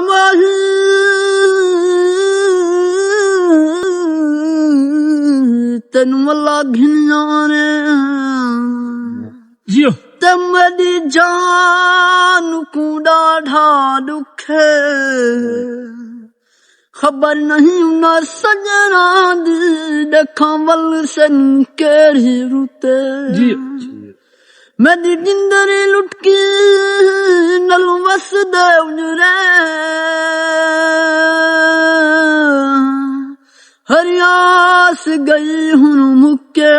माही तेन मल्ला घिन जाने जियो ते मेरी जान को डाढ़ा दुख है खबर नहीं ना सजना दी देखा वल सन केरी रुते जियो मेरी जिंदरी लुटकी नलू वस देव रे हरियास गई हूँ मुक्के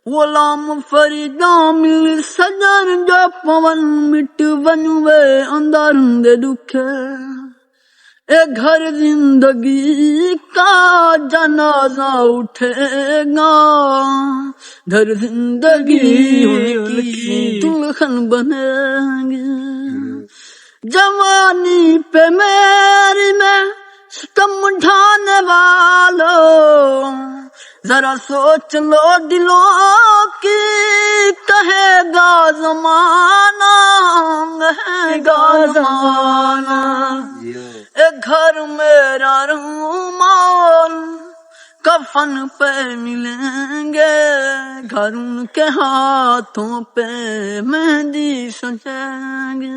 गुलाम फरीदा मिल सजन जो पवन मिट बनवे अंदर दे दुखे ए घर जिंदगी का जनाजा उठेगा घर जिंदगी की दुल्हन बनेगी जवानी पे मेरी में सितम ढाने वालों जरा सोच लो दिलों की कहेगा जमाना एक घर मेरा रूमाल कफन पे मिलेंगे घर उनके हाथों पे मेहंदी सजेंगे